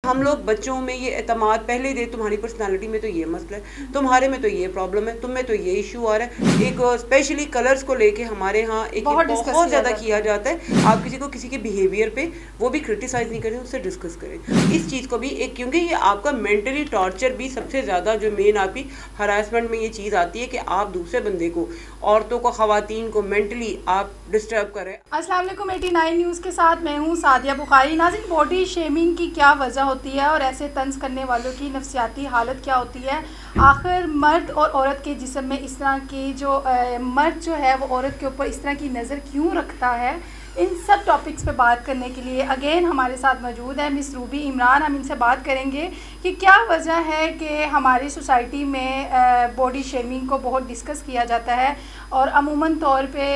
हम लोग बच्चों में ये एतमाद पहले दे, तुम्हारी पर्सनालिटी में तो ये मसला है, तुम्हारे में तो ये प्रॉब्लम है, तुम में तो ये इशू आ रहा है। एक स्पेशली कलर्स को लेके हमारे यहाँ एक बहुत ज़्यादा किया जाता है। आप किसी को किसी के बिहेवियर पे वो भी क्रिटिसाइज नहीं करें, उससे डिस्कस करें इस चीज़ को भी एक, क्योंकि ये आपका मेंटली टॉर्चर भी सबसे ज़्यादा जो मेन आपकी हरासमेंट में ये चीज़ आती है कि आप दूसरे बंदे को, औरतों को, ख़वातीन को मेंटली आप डिस्टर्ब करें। अस्सलाम वालेकुम 89 न्यूज़ के साथ मैं हूँ सादिया बुखारी। नाज़रीन, बॉडी शेमिंग की क्या वजह होती है और ऐसे तंज करने वालों की नफ्सियाती हालत क्या होती है? आखिर मर्द और औरत के जिस्म में इस तरह की जो मर्द जो है वो औरत के ऊपर इस तरह की नज़र क्यों रखता है? इन सब टॉपिक्स पे बात करने के लिए अगेन हमारे साथ मौजूद है मिस रूबी इमरान। हम इनसे बात करेंगे कि क्या वजह है कि हमारी सोसाइटी में बॉडी शेमिंग को बहुत डिस्कस किया जाता है और अमूमन तौर पे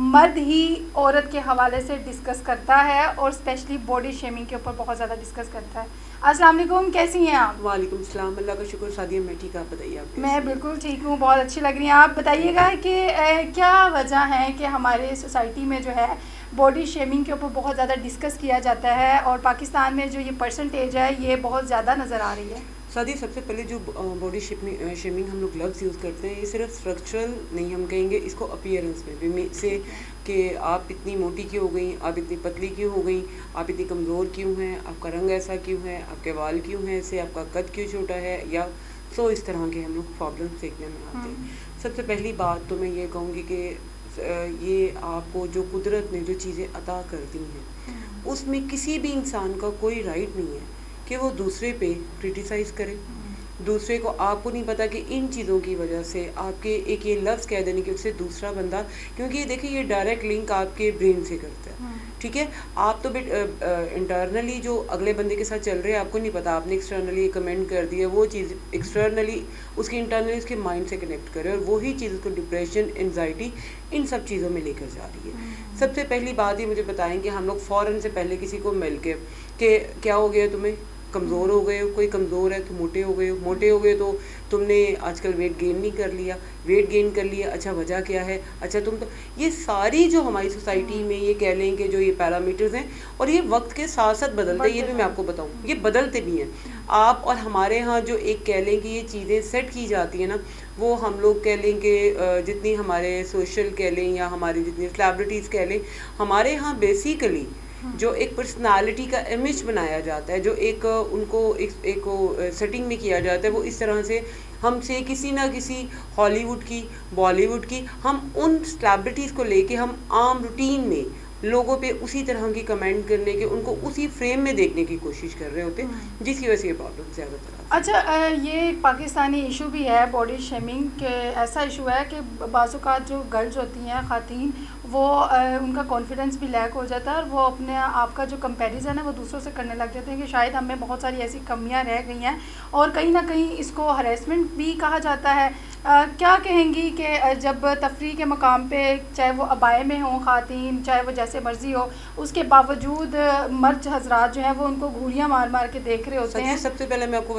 मर्द ही औरत के हवाले से डिस्कस करता है और स्पेशली बॉडी शेमिंग के ऊपर बहुत ज़्यादा डिस्कस करता है। अस्सलाम वालेकुम, कैसी हैं आप? वालेकुम सलाम, अल्लाह का शुक्र सादिया, मैं ठीक, आप बताइए आप? मैं बिल्कुल ठीक हूँ, बहुत अच्छी लग रही हैं आप। बताइएगा कि क्या वजह है कि हमारे सोसाइटी में जो है बॉडी शेमिंग के ऊपर बहुत ज़्यादा डिस्कस किया जाता है और पाकिस्तान में जो ये परसेंटेज है ये बहुत ज़्यादा नज़र आ रही है। सादी, सबसे पहले जो बॉडी शेमिंग हम लोग लफ्ज़ यूज़ करते हैं, ये सिर्फ स्ट्रक्चरल नहीं, हम कहेंगे इसको अपीयरेंस में भी से कि आप इतनी मोटी क्यों हो गई, आप इतनी पतली क्यों हो गई, आप इतनी कमज़ोर क्यों हैं, आपका रंग ऐसा क्यों है, आपके बाल क्यों हैं ऐसे, आपका कद क्यों छोटा है, या सो इस तरह के हम लोग प्रॉब्लम देखने में आते हैं। सबसे पहली बात तो मैं ये कहूँगी कि ये आपको जो कुदरत ने जो चीज़ें अता कर दी हैं उसमें किसी भी इंसान का कोई राइट नहीं है कि वो दूसरे पे क्रिटिसाइज़ करे। दूसरे को, आपको नहीं पता कि इन चीज़ों की वजह से आपके एक ये लफ्ज़ कह देने की उससे दूसरा बंदा, क्योंकि ये देखिए ये डायरेक्ट लिंक आपके ब्रेन से करता है, ठीक है। आप तो इंटरनली जो अगले बंदे के साथ चल रहे हैं आपको नहीं पता, आपने एक्सटर्नली कमेंट कर दिया, वो चीज़ एक्सटर्नली उसकी इंटरनली उसके माइंड से कनेक्ट करे और वही चीज़ उसको डिप्रेशन, एनजाइटी, इन सब चीज़ों में लेकर जा रही है। सबसे पहली बात ये मुझे बताएं कि हम लोग फ़ौरन से पहले किसी को मिल के कि क्या हो गया तुम्हें, कमज़ोर हो गए हो, कोई कमज़ोर है तो मोटे हो गए हो, मोटे हो गए तो तुमने आजकल वेट गेन नहीं कर लिया, वेट गेन कर लिया, अच्छा वजह क्या है, अच्छा तुम तो, ये सारी जो हमारी सोसाइटी में ये कह लें कि जो ये पैरामीटर्स हैं और ये वक्त के साथ साथ बदलते हैं, ये भी मैं आपको बताऊँ, ये बदलते भी हैं। आप और हमारे यहाँ जो एक कह लें कि ये चीज़ें सेट की जाती हैं ना, वो हम लोग कह लें कि जितनी हमारे सोशल कह लें या हमारी जितनी सेलिब्रिटीज़ कह लें, हमारे यहाँ बेसिकली जो एक पर्सनालिटी का इमेज बनाया जाता है, जो एक उनको एक सेटिंग में किया जाता है, वो इस तरह से हमसे किसी ना किसी हॉलीवुड की, बॉलीवुड की, हम उन सेलिब्रिटीज़ को लेके हम आम रूटीन में लोगों पे उसी तरह की कमेंट करने के, उनको उसी फ्रेम में देखने की कोशिश कर रहे होते हैं, जिसकी वजह से ये प्रॉब्लम ज़्यादातर। अच्छा, ये पाकिस्तानी इशू भी है बॉडी शेमिंग के। ऐसा इशू है कि बाज़-औक़ात जो गर्ल्स होती हैं, ख़ातीन, वो उनका कॉन्फिडेंस भी लैक हो जाता है और वो अपने आप का जो कंपैरिजन है वो दूसरों से करने लग जाते हैं कि शायद हमें बहुत सारी ऐसी कमियां रह गई हैं और कहीं ना कहीं इसको हरेसमेंट भी कहा जाता है। क्या कहेंगी कि जब तफरीह के मकाम पे, चाहे वो अबाए में हो ख़ातीन, चाहे वो जैसे मर्ज़ी हो, उसके बावजूद मर्द हजरात जो है वो उनको घूरियाँ मार मार के देख रहे होते हैं। सबसे पहले मैं आपको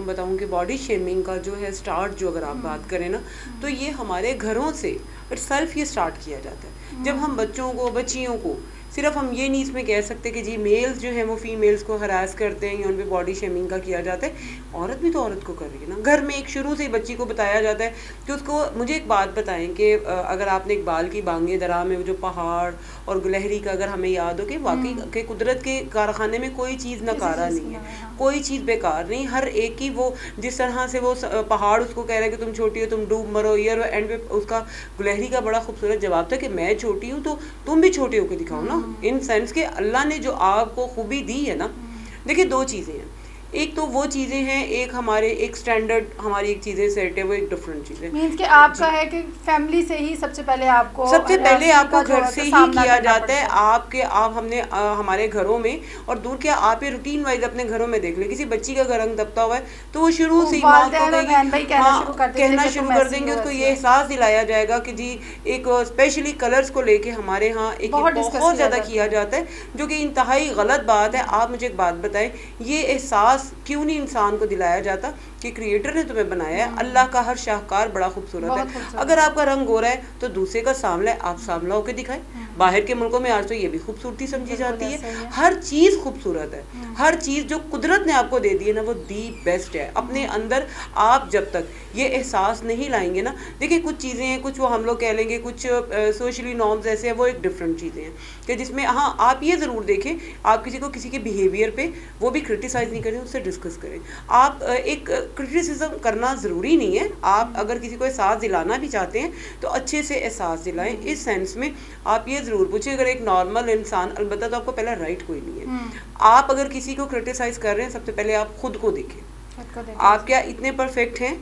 बताऊँ कि बॉडी शेमिंग का जो है स्टार्ट, जो अगर आप बात करें ना, तो ये हमारे घरों से सेल्फ ये स्टार्ट किया जाता है। जब हम बच्चों को, बच्चियों को, सिर्फ हम ये नहीं इसमें कह सकते कि जी मेल्स जो हैं वो फीमेल्स को हरास करते हैं या उन पर बॉडी शेमिंग का किया जाता है, औरत भी तो औरत को कर रही है ना। घर में एक शुरू से ही बच्ची को बताया जाता है कि उसको, मुझे एक बात बताएं कि अगर आपने इकबाल की बांगे दरा में वो जो पहाड़ और गुलहरी का अगर हमें याद हो कि वाकई के कुदरत के कारखाने में कोई चीज़ नकारा नहीं है, कोई चीज़ बेकार नहीं, हर एक ही वो जिस तरह से वो पहाड़ उसको कह रहा है कि तुम छोटी हो, तुम डूब मरो, ईयर एंड पे उसका गुलहरी का बड़ा खूबसूरत जवाब था कि मैं छोटी हूँ तो तुम भी छोटे होकर दिखाओ ना। इन सेंस के अल्लाह ने जो आपको खूबी दी है ना, देखिए दो चीज़ें हैं, एक तो वो चीज़ें हैं, एक हमारे एक स्टैंडर्ड हमारी एक चीज़ें सेट है, वो एक डिफरेंट चीज़ है। मीन्स कि आपका है कि फैमिली से ही सबसे पहले आपको घर से ही किया जाता है। आप हमने हमारे घरों में, और दूर क्या, आप ये रूटीन वाइज अपने घरों में देख ले, किसी बच्ची का रंग दबता हुआ है तो वो शुरू से ही कहना शुरू कर देंगे, उसको ये एहसास दिलाया जाएगा कि जी एक स्पेशली कलर्स को लेके हमारे यहाँ एक बहुत ज़्यादा किया जाता है, जो कि इंतहाई गलत बात है। आप मुझे एक बात बताएं, ये एहसास क्यों नहीं इंसान को दिलाया जाता कि क्रिएटर ने तुम्हें बनाया है, अल्लाह का हर शाहकार बड़ा खूबसूरत है। अगर आपका रंग गोरा है तो दूसरे का सांवला है, आप सांवला होकर दिखाएं। बाहर के मुल्कों में आज तो ये भी खूबसूरती समझी जाती है। हर चीज़ खूबसूरत है, हर चीज़ जो कुदरत ने आपको दे दी है ना वो दी बेस्ट है। अपने अंदर आप जब तक ये एहसास नहीं लाएंगे ना, देखिए कुछ चीज़ें हैं, कुछ वो हम लोग कह लेंगे, कुछ सोशली नॉर्म्स ऐसे हैं, वो एक डिफरेंट चीज़ें हैं कि जिसमें हाँ आप ये ज़रूर देखें, आप किसी के बिहेवियर पे वो भी क्रिटिसाइज़ नहीं करें, उससे डिस्कस करें। आप एक क्रिटिसिज्म करना ज़रूरी नहीं है, आप अगर किसी को एहसास दिलाना भी चाहते हैं तो अच्छे से एहसास दिलाएं। इस सेंस में आप ये ज़रूर पूछें, अगर एक नॉर्मल इंसान, अलबत्ता तो आपको पहला राइट कोई नहीं है, आप अगर किसी को क्रिटिसाइज़ कर रहे हैं सबसे पहले आप खुद को देखें। आप क्या इतने परफेक्ट हैं?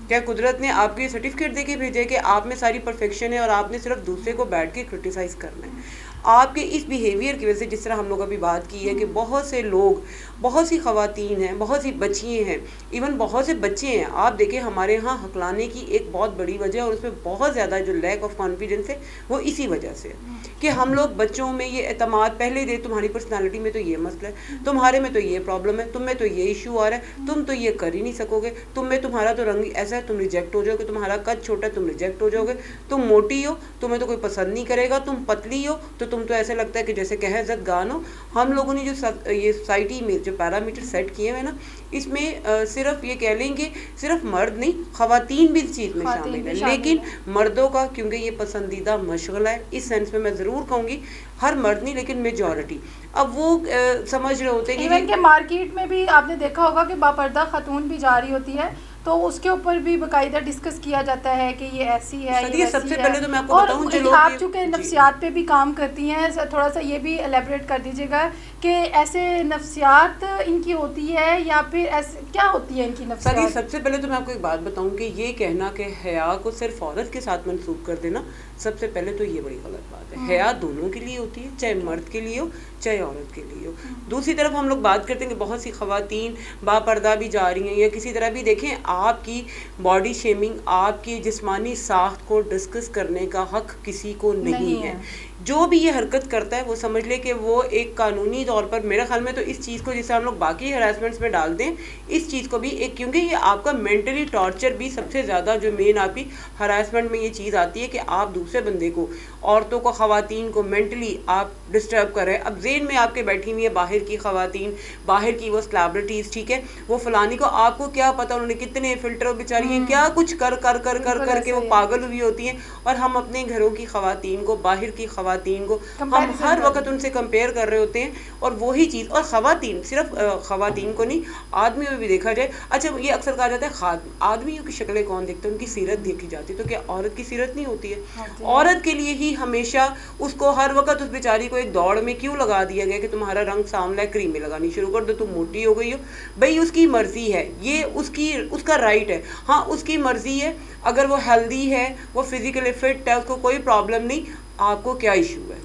क्या कुदरत ने आपको ये सर्टिफिकेट दे के भेजे कि आप में सारी परफेक्शन है और आपने सिर्फ दूसरे को बैठ के क्रिटिसाइज़ करना है? आपके इस बिहेवियर की वजह से, जिस तरह हम लोग अभी बात की है कि बहुत से लोग, बहुत सी ख़वातीन हैं, बहुत सी बच्चियाँ हैं, इवन बहुत से बच्चे हैं, आप देखें हमारे यहाँ हकलाने की एक बहुत बड़ी वजह और उसमें बहुत ज़्यादा जो लैक ऑफ कॉन्फिडेंस है वो इसी वजह से है कि हम लोग बच्चों में ये एतमाद पहले दे, तुम्हारी पर्सनालिटी में तो ये मसला है, तुम्हारे में तो ये प्रॉब्लम है, तुम में तो ये इशू आ रहा है, तुम तो ये कर ही नहीं सकोगे, तुम में तुम्हारा तो रंग ऐसा है, तुम रिजेक्ट हो जाओगे, तुम्हारा कद छोटा है, तुम रिजेक्ट हो जाओगे, तुम मोटी हो, तुम्हें तो कोई पसंद नहीं करेगा, तुम पतली हो तो तुम तो ऐसे लगता है कि जैसे कहज़त गान हो। हम लोगों ने जो ये सोसाइटी में जो पैरामीटर सेट किए हुए ना, इसमें सिर्फ ये कह लेंगे सिर्फ मर्द नहीं, ख़वातीन भी इस चीज़ में शामिल है, लेकिन मर्दों का क्योंकि ये पसंदीदा मशगला है, इस सेंस में मैं ज़रूर कहूँगी हर मर्द नहीं लेकिन मेजॉरिटी अब वो समझ रहे होते हैं इवन के मार्केट में भी आपने देखा होगा कि बापर्दा खातून भी जा रही होती है तो उसके ऊपर भी बाकायदा डिस्कस किया जाता है कि ये ऐसी है, ये सबसे पहले तो मैं आपको बताऊं, जो आप चूँकि नफ्सियात पे भी काम करती हैं, थोड़ा सा ये भी एलेबरेट कर दीजिएगा कि ऐसे नफ्सियात इनकी होती है या फिर ऐसे क्या होती है इनकी नफ्सियात? सबसे पहले तो मैं आपको एक बात बताऊं कि ये कहना कि हया को सिर्फ औरत के साथ मंसूब कर देना, सबसे पहले तो ये बड़ी गलत बात है। हया दोनों के लिए होती है, चाहे मर्द के लिए हो चाहे औरत के लिए हो। दूसरी तरफ हम लोग बात करते हैं कि बहुत सी ख़वातीन बापर्दा भी जा रही हैं या किसी तरह भी, देखें आपकी बॉडी शेमिंग, आपकी जिस्मानी साख्त को डिस्कस करने का हक किसी को नहीं है। जो भी ये हरकत करता है वो समझ ले कि वो एक कानूनी तौर पर, मेरे ख्याल में तो इस चीज़ को जिसे हम लोग बाकी हरासमेंट्स में डाल दें, इस चीज़ को भी एक, क्योंकि ये आपका मेंटली टॉर्चर भी सबसे ज़्यादा जो मेन आपकी हरासमेंट में ये चीज़ आती है कि आप दूसरे बंदे को, औरतों को, ख़वातीन को मेंटली आप डिस्टर्ब कर रहे हैं। अब जेन में आपके बैठी हुई है बाहर की ख़वातीन, बाहर की वो सेलिब्रिटीज़, ठीक है, वो फलानी को, आपको क्या पता उन्होंने कितने फ़िल्टर बेचारी हैं, क्या कुछ कर कर कर कर करके वो पागल हुई होती हैं, और हम अपने घरों की ख़वातीन को, बाहर की ख़वातीन को हम हर वक्त उनसे कंपेयर कर रहे होते हैं। और वही चीज़, और ख़वातीन सिर्फ ख़वातीन को नहीं, आदमियों में भी देखा जाए। अच्छा, ये अक्सर कहा जाता है आदमियों की शक्लें कौन देखते हैं, उनकी सीरत देखी जाती है, तो क्या औरत की सीरत नहीं होती है? औरत के लिए ही हमेशा उसको हर वक्त उस बेचारी को एक दौड़ में क्यों लगा दिया गया कि तुम्हारा रंग सांवला है, क्रीमें लगानी शुरू कर दो, तुम मोटी हो गई हो। भाई उसकी मर्जी है, ये उसका राइट है, हाँ उसकी मर्जी है। अगर वो हेल्दी है, वो फिजिकली फिट है, उसको कोई प्रॉब्लम नहीं, आपको क्या इशू है?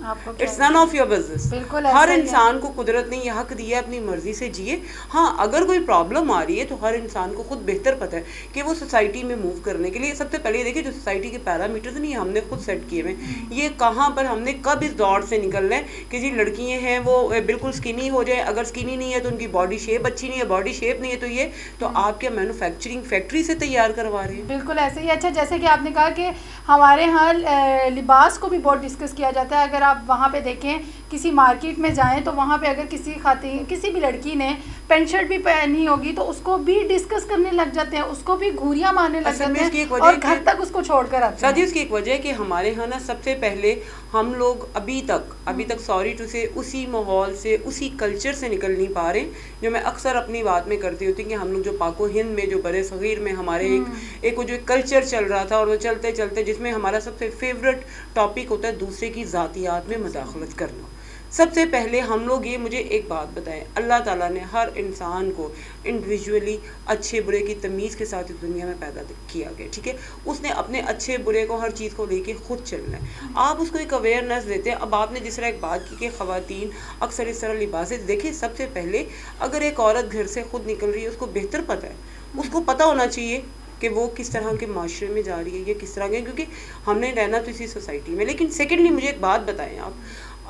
It's none of your business. हर इंसान को कुदरत ने यह हक दिया अपनी मर्जी से जिए। हाँ, अगर कोई प्रॉब्लम आ रही है तो हर इंसान को खुद बेहतर पता है कि वो सोसाइटी में मूव करने के लिए, सबसे पहले देखिए जो सोसाइटी के पैरामीटर्स नहीं हमने खुद सेट किए हुए, ये कहाँ पर हमने कब इस दौड़ से निकलना है कि जी लड़कियाँ हैं वो बिल्कुल स्किनी हो जाए, अगर स्किनी नहीं है तो उनकी बॉडी शेप अच्छी नहीं है, बॉडी शेप नहीं है तो ये तो आप क्या मैन्युफैक्चरिंग फैक्ट्री से तैयार करवा रहे हैं? बिल्कुल ऐसे ही। अच्छा, जैसे कि आपने कहा कि हमारे यहाँ लिबास को भी बहुत डिस्कस किया जाता है। अगर आप वहाँ पे देखें, किसी मार्केट में जाएं तो वहाँ पे अगर किसी भी लड़की ने पैंट शर्ट भी पहनी होगी तो उसको भी डिस्कस करने लग जाते हैं, उसको भी घूरियाँ मारने लग जाते हैं और घर तक उसको छोड़कर आते हैं। साथ ही उसकी एक वजह है कि हमारे यहाँ ना सबसे पहले हम लोग अभी तक सॉरी टू से उसी माहौल से, उसी कल्चर से निकल नहीं पा रहे, जो मैं अक्सर अपनी बात में करती होती कि हम लोग जो पाको हिंद में, जो बड़े सगीर में हमारे एक वो जो कल्चर चल रहा था, और वो चलते चलते जिसमें हमारा सबसे फेवरेट टॉपिक होता है दूसरे की ज़ातियात में मुदाखलत करना। सबसे पहले हम लोग ये, मुझे एक बात बताएं, अल्लाह ताला ने हर इंसान को इंडिविजुअली अच्छे बुरे की तमीज़ के साथ इस दुनिया में पैदा किया गया, ठीक है। उसने अपने अच्छे बुरे को, हर चीज़ को लेके खुद चलना है। आप उसको एक अवेयरनेस देते हैं। अब आपने जिस तरह एक बात की कि ख़वातीन अक्सर इस तरह लिबास, देखिए सबसे पहले अगर एक औरत घर से खुद निकल रही है, उसको बेहतर पता है, उसको पता होना चाहिए कि वो किस तरह के माशरे में जा रही है, ये किस तरह के, क्योंकि हमने रहना तो इसी सोसाइटी में। लेकिन सेकेंडली मुझे एक बात बताएं आप,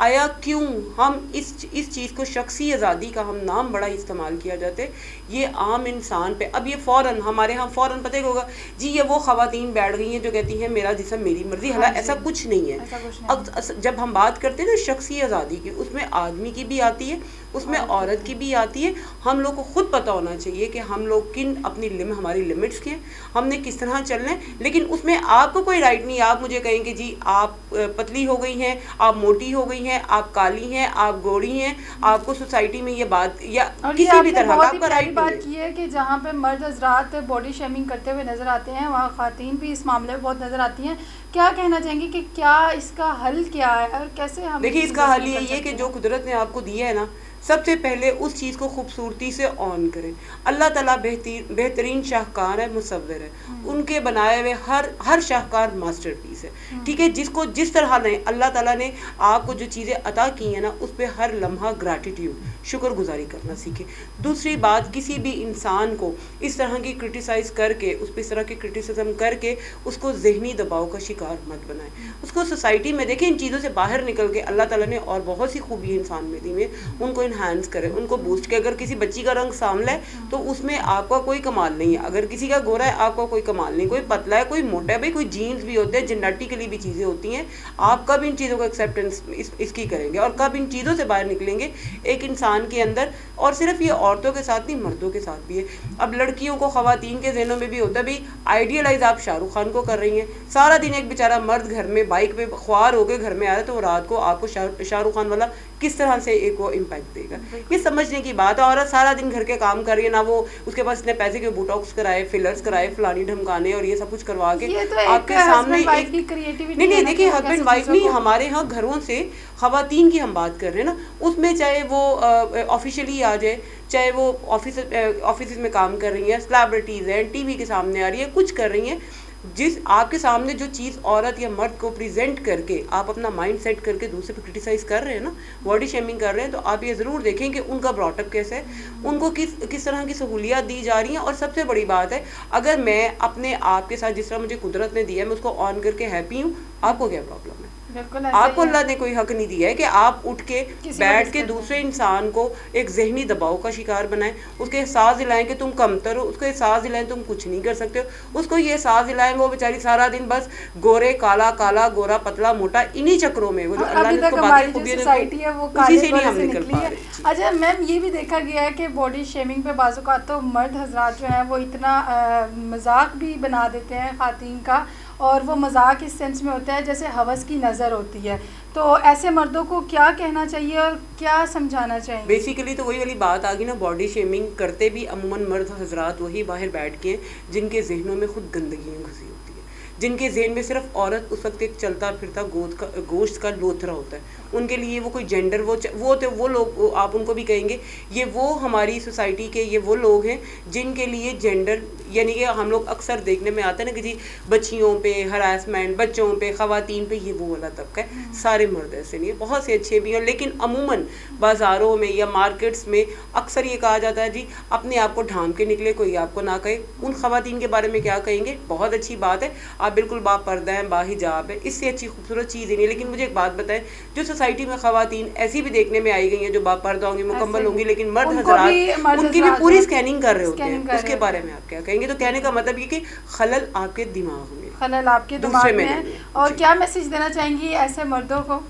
आया क्यों हम इस चीज़ को शख्सी आज़ादी का हम नाम बड़ा इस्तेमाल किया जाता है, ये आम इंसान पे। अब ये फ़ौरन हमारे यहाँ फ़ौरन पता होगा जी, ये वो ख़वातीन बैठ गई हैं जो कहती हैं मेरा जिस्म मेरी मर्ज़ी। हालांकि ऐसा कुछ नहीं है। अब जब हम बात करते हैं ना शख्सी आज़ादी की, उसमें आदमी की भी आती है, उसमें औरत की भी आती है। हम लोग को खुद पता होना चाहिए कि हम लोग किन अपनी हमारी लिमिट्स के हैं, हमने किस तरह चलना है। लेकिन उसमें आपको कोई राइट नहीं, आप मुझे कहेंगे जी आप पतली हो गई हैं, आप मोटी हो गई हैं, आप काली हैं, आप गोरी हैं, आपको सोसाइटी में ये बात या किसी भी तरह का आपका राइट बात की है कि जहाँ पे मर्द हजरात बॉडी शेमिंग करते हुए नजर आते हैं, वहाँ खातन भी इस मामले में बहुत नजर आती हैं। क्या कहना चाहेंगे कि क्या इसका हल क्या है और कैसे हम? देखिए, इसका हल ये है कि जो कुदरत ने आपको दिया है ना, सबसे पहले उस चीज़ को खूबसूरती से ऑन करें। अल्लाह ताला बेहतरीन शाहकार है, मुसव्विर है, उनके बनाए हुए हर शाहकार मास्टरपीस है। ठीक है, जिसको जिस तरह ने अल्लाह ताला ने आपको जो चीज़ें अता की हैं ना, उस पर हर लम्हा ग्रैटिट्यूड शुक्रगुजारी करना सीखें। दूसरी बात, किसी भी इंसान को इस तरह की क्रिटिसाइज करके, उस पर इस तरह की क्रिटिसिज्म करके उसको जहनी दबाव का शिकार मत बनाएं। उसको सोसाइटी में देखें, इन चीज़ों से बाहर निकल के अल्लाह ताला ने और बहुत सी खूबी इंसान में दी है, उनको इन्हांस करें, उनको बूस्ट करें। अगर किसी बच्ची का रंग सांवला है तो उसमें आपका कोई कमाल नहीं है, अगर किसी का गोरा है आपका कोई कमाल नहीं, कोई पतला है कोई मोटा है, भाई कोई जीन्स भी होते हैं, जेनेटिकली भी चीज़ें होती हैं। आप कब इन चीज़ों को एक्सेप्टेंस इसकी करेंगे और कब इन चीज़ों से बाहर निकलेंगे एक इंसान के अंदर? और सिर्फ ये औरतों के साथ नहीं, मर्दों के साथ भी है। अब लड़कियों को, ख़वातीन के ज़हनों में भी होता है, भाई आइडियलाइज आप शाहरुख खान को कर रही हैं। सारा दिन एक बेचारा मर्द घर में बाइक पे ख्वार होकर घर में आ रहा है, तो रात को आपको शाहरुख खान वाला किस तरह से एक वो इम्पैक्ट देगा? ये समझने की बात है। औरत सारा दिन घर के काम कर रही है ना, वो उसके पास इतने पैसे के बोटॉक्स कराए, फिलर्स कराए, फलानी ढमकाने और ये सब कुछ करवा के आपके सामने नहीं, देखिए हस्बैंड वाइफ नहीं, हमारे यहाँ घरों से ख़वातीन की हम बात कर रहे हैं ना, उसमें चाहे वो ऑफिशियली आ जाए, चाहे वो ऑफिस में काम कर रही हैं, सेलिब्रिटीज़ हैं, टीवी के सामने आ रही है, कुछ कर रही हैं, जिस आपके सामने जो चीज़ औरत या मर्द को प्रेजेंट करके आप अपना माइंड सेट करके दूसरे पे क्रिटिसाइज़ कर रहे हैं ना, बॉडी शेमिंग कर रहे हैं, तो आप ये ज़रूर देखें कि उनका ब्रॉटअप कैसे है, उनको किस तरह की सहूलियात दी जा रही हैं। और सबसे बड़ी बात है, अगर मैं अपने आप के साथ जिस तरह मुझे कुदरत ने दिया है, मैं उसको ऑन करके हैप्पी हूँ, आपको क्या प्रॉब्लम है? आपको अल्लाह ने कोई हक नहीं दिया है कि आप उठ के बैठ के दूसरे इंसान को एक जहनी दबाव का शिकार बनाएं, उसके एहसास दिलाएं कि तुम कमतर हो, उसको एहसास दिलाएं तुम कुछ नहीं कर सकते हो, उसको ये एहसास दिलाएं वो बेचारी सारा दिन बस गोरे काला काला गोरा पतला मोटा इन्हीं चक्रों में, वो जो अल्लाह ने उसको बाकी खूबियां है वो उसी से नहीं हम निकल पा रहे। अच्छा मैम, ये भी देखा गया है कि बॉडी शेमिंग पे बाज़ औक़ात तो मर्द हजरात जो हैं वो इतना मजाक भी बना देते हैं खातन का, और वो मजाक इस सेंस में होता है जैसे हवस की नज़र होती है। तो ऐसे मर्दों को क्या कहना चाहिए और क्या समझाना चाहिए? बेसिकली तो वही वाली बात आ गई ना, बॉडी शेमिंग करते भी अमूमन मर्द हजरात वही बाहर बैठ के जिनके जहनों में खुद गंदगियाँ घुसी होती है, जिनके जहन में सिर्फ औरत उस वक्त एक चलता फिरता गोश्त का लोथरा होता है। उनके लिए वो कोई जेंडर वो लोग आप उनको भी कहेंगे, ये वो हमारी सोसाइटी के ये वो लोग हैं जिनके लिए जेंडर, यानी कि हम लोग अक्सर देखने में आता है ना कि जी बच्चियों पे हरासमेंट, बच्चों पे, ख़वातीन पे, ये वो वाला तबका है। सारे मर्द ऐसे नहीं है, बहुत से अच्छे भी हैं, लेकिन अमूमन बाज़ारों में या मार्केट्स में अक्सर ये कहा जाता है जी अपने आप को ढांप के निकले, कोई आपको ना कहे। उन ख़वातीन के बारे में क्या कहेंगे? बहुत अच्छी बात है, आप बिल्कुल बापर्दा हैं, बाहिजाब है, इससे अच्छी खूबसूरत चीज़ ही नहीं। लेकिन मुझे एक बात बताएं, जो सोसाइटी में ख़वातीन ऐसी भी देखने में आई गई हैं जो बापर्दा होंगी, मुकम्मल होंगी, लेकिन मर्द हज़रात उनकी भी पूरी स्कैनिंग कर रहे होते हैं, उसके बारे में आप क्या कहेंगे? तो कहने का मतलब ये कि खलल आपके दिमाग में, खलल आपके दिमाग में। और क्या मैसेज देना चाहेंगी ऐसे मर्दों को?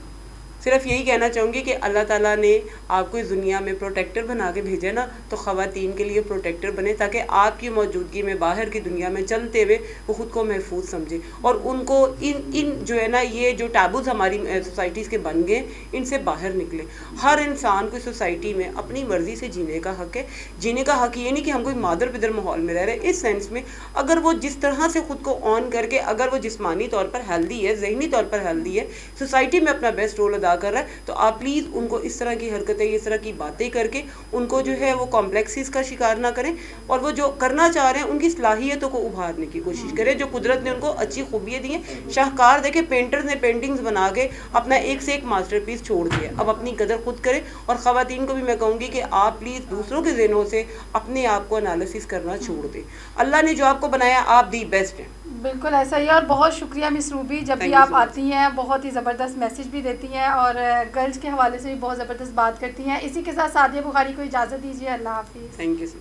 सिर्फ यही कहना चाहूँगी कि अल्लाह ताला ने आपको इस दुनिया में प्रोटेक्टर बना के भेजा ना, तो ख़वातीन के लिए प्रोटेक्टर बने, ताकि आपकी मौजूदगी में बाहर की दुनिया में चलते हुए वो ख़ुद को महफूज समझे और उनको इन जो है ना, ये जो टैबूज़ हमारी सोसाइटीज़ के बन गए, इनसे बाहर निकले। हर इंसान को सोसाइटी में अपनी मर्ज़ी से जीने का हक़ है। जीने का हक़ ये नहीं कि हम कोई मादर पिदर माहौल में रह रहे। इस सेंस में अगर वो जिस तरह से ख़ुद को ऑन करके, अगर वो जिस्मानी तौर पर हेल्दी है, जहनी तौर पर हेल्दी है, सोसाइटी में अपना बेस्ट रोल अदा कर रहा है, तो आप प्लीज़ उनको इस तरह की हरकतें, इस तरह की बातें करके उनको जो है वो कॉम्प्लेक्सिस का शिकार ना करें, और वो जो करना चाह रहे हैं उनकी सलाहियतों को उभारने की कोशिश करें, जो कुदरत ने उनको अच्छी खूबियाँ दी हैं। शाहकार देखे पेंटर्स ने पेंटिंग्स बना के अपना एक से एक मास्टरपीस छोड़ दिया। अब अपनी कदर खुद करें। और ख़वातीन को भी मैं कहूँगी कि आप प्लीज़ दूसरों के ज़हनों से अपने आप को एनालिसिस करना छोड़ दें। अल्लाह ने जो आपको बनाया, आप दी बेस्ट हैं। बिल्कुल ऐसा ही है और बहुत शुक्रिया मिस रूबी, जब भी आप आती हैं बहुत ही ज़बरदस्त मैसेज भी देती हैं और गर्ल्स के हवाले से भी बहुत ज़बरदस्त बात करती हैं। इसी के साथ सादिया बुखारी को इजाज़त दीजिए। अल्लाह हाफिज़। Thank you.